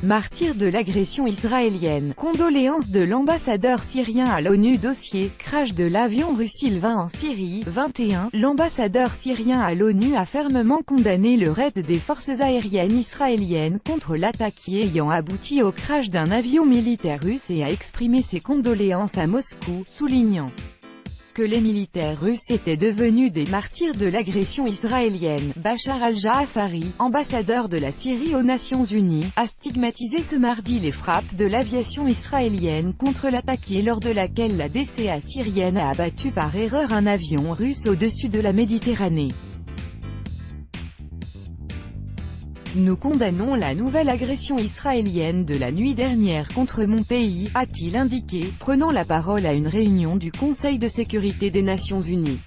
Martyr de l'agression israélienne. Condoléances de l'ambassadeur syrien à l'ONU. Dossier, crash de l'avion russe Sylvain en Syrie. 21. L'ambassadeur syrien à l'ONU a fermement condamné le raid des forces aériennes israéliennes contre l'attaque ayant abouti au crash d'un avion militaire russe et a exprimé ses condoléances à Moscou, soulignant que les militaires russes étaient devenus des martyrs de l'agression israélienne. Bachar al-Ja'afari, ambassadeur de la Syrie aux Nations Unies, a stigmatisé ce mardi les frappes de l'aviation israélienne contre l'attaque lors de laquelle la DCA syrienne a abattu par erreur un avion russe au-dessus de la Méditerranée. Nous condamnons la nouvelle agression israélienne de la nuit dernière contre mon pays, a-t-il indiqué, prenant la parole à une réunion du Conseil de sécurité des Nations Unies.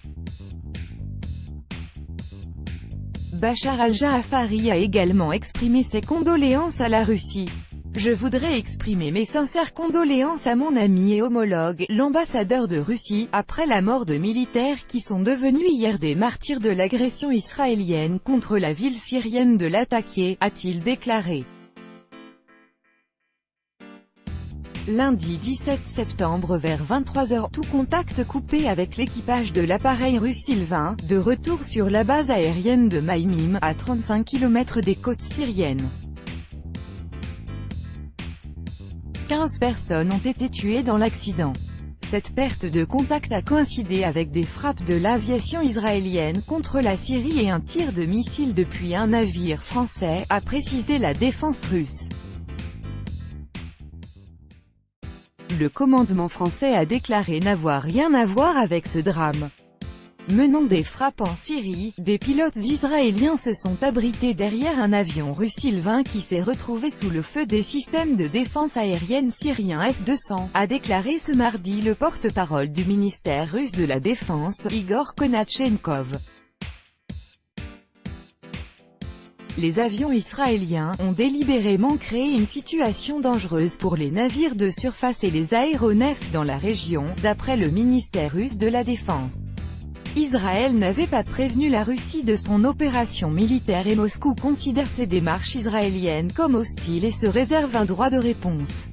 Bachar al-Ja'afari a également exprimé ses condoléances à la Russie. Je voudrais exprimer mes sincères condoléances à mon ami et homologue, l'ambassadeur de Russie, après la mort de militaires qui sont devenus hier des martyrs de l'agression israélienne contre la ville syrienne de l'attaquer, a-t-il déclaré. Lundi 17 septembre vers 23 h, tout contact coupé avec l'équipage de l'appareil russe Sylvain, de retour sur la base aérienne de Maïmim, à 35 km des côtes syriennes. 15 personnes ont été tuées dans l'accident. Cette perte de contact a coïncidé avec des frappes de l'aviation israélienne contre la Syrie et un tir de missile depuis un navire français, a précisé la défense russe. Le commandement français a déclaré n'avoir rien à voir avec ce drame. Menant des frappes en Syrie, des pilotes israéliens se sont abrités derrière un avion russe Sylvain qui s'est retrouvé sous le feu des systèmes de défense aérienne syriens S-200, a déclaré ce mardi le porte-parole du ministère russe de la Défense, Igor Konatchenkov. Les avions israéliens ont délibérément créé une situation dangereuse pour les navires de surface et les aéronefs dans la région, d'après le ministère russe de la Défense. Israël n'avait pas prévenu la Russie de son opération militaire et Moscou considère ces démarches israéliennes comme hostiles et se réserve un droit de réponse.